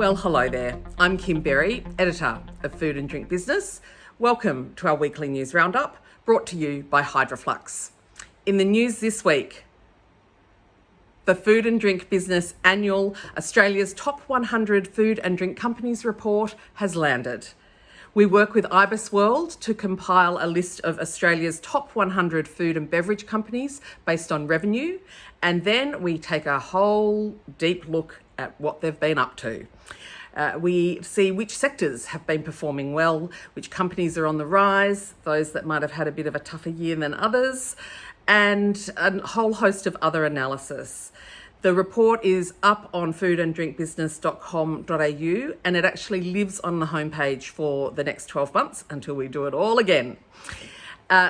Well, hello there. I'm Kim Berry, editor of Food and Drink Business. Welcome to our weekly news roundup, brought to you by Hydroflux. In the news this week, the Food and Drink Business annual Australia's Top 100 Food and Drink Companies report has landed. We work with IBIS World to compile a list of Australia's top 100 food and beverage companies based on revenue, and then we take a whole deep look at what they've been up to. We see which sectors have been performing well, which companies are on the rise, those that might have had a bit of a tougher year than others, and a whole host of other analysis. The report is up on foodanddrinkbusiness.com.au, and it actually lives on the homepage for the next 12 months until we do it all again.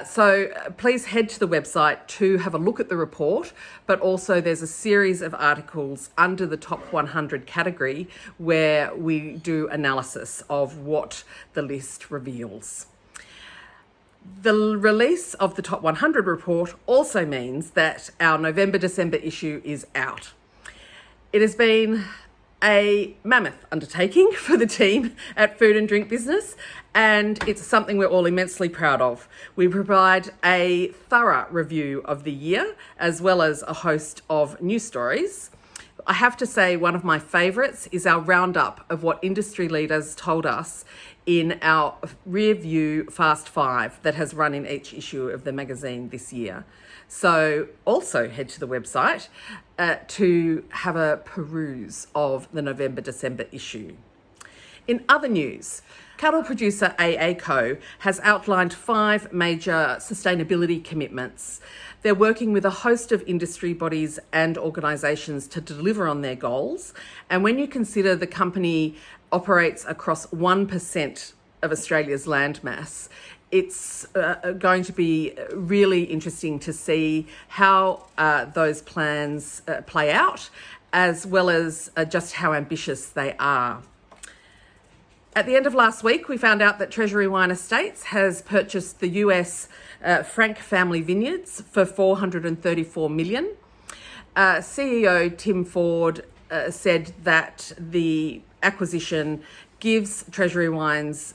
So please head to the website to have a look at the report, but also there's a series of articles under the top 100 category where we do analysis of what the list reveals. The release of the Top 100 report also means that our November-December issue is out. It has been a mammoth undertaking for the team at Food and Drink Business, and it's something we're all immensely proud of. We provide a thorough review of the year, as well as a host of news stories. I have to say one of my favourites is our roundup of what industry leaders told us in our Rear View Fast 5 that has run in each issue of the magazine this year. So also head to the website to have a peruse of the November-December issue. In other news, cattle producer AACo has outlined 5 major sustainability commitments. They're working with a host of industry bodies and organisations to deliver on their goals. And when you consider the company operates across 1% of Australia's landmass, it's going to be really interesting to see how those plans play out, as well as just how ambitious they are. At the end of last week, we found out that Treasury Wine Estates has purchased the US Frank family vineyards for $434 million. CEO Tim Ford said that the acquisition gives Treasury Wines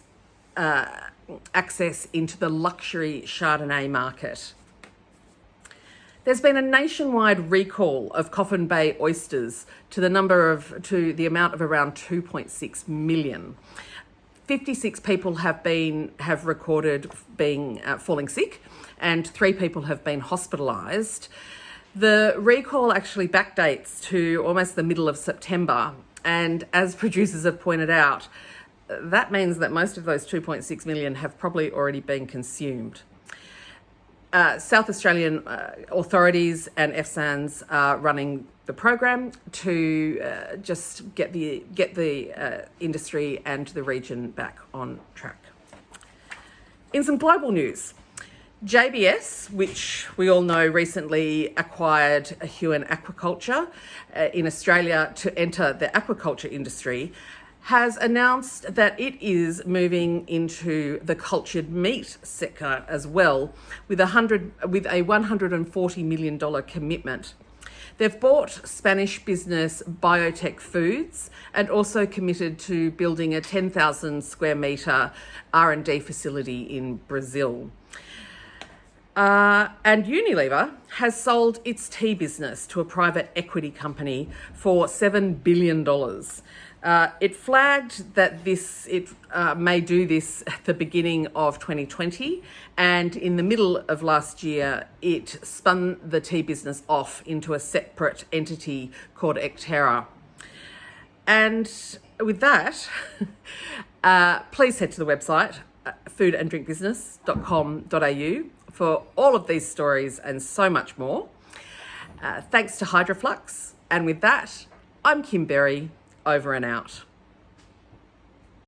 access into the luxury Chardonnay market. There's been a nationwide recall of Coffin Bay oysters to the amount of around 2.6 million. 56 people have recorded being falling sick, and 3 people have been hospitalised. The recall actually backdates to almost the middle of September, and as producers have pointed out, that means that most of those 2.6 million have probably already been consumed. South Australian authorities and FSANZ are running the program to just get the industry and the region back on track. In some global news, JBS, which we all know recently acquired Huon Aquaculture in Australia to enter the aquaculture industry, has announced that it is moving into the cultured meat sector as well, with a $140 million commitment. They've bought Spanish business Biotech Foods and also committed to building a 10,000 square metre R&D facility in Brazil. And Unilever has sold its tea business to a private equity company for $7 billion. It flagged that it may do this at the beginning of 2020, and in the middle of last year, it spun the tea business off into a separate entity called Ecterra. And with that, please head to the website, foodanddrinkbusiness.com.au, for all of these stories and so much more. Thanks to Hydroflux. And with that, I'm Kim Berry, over and out.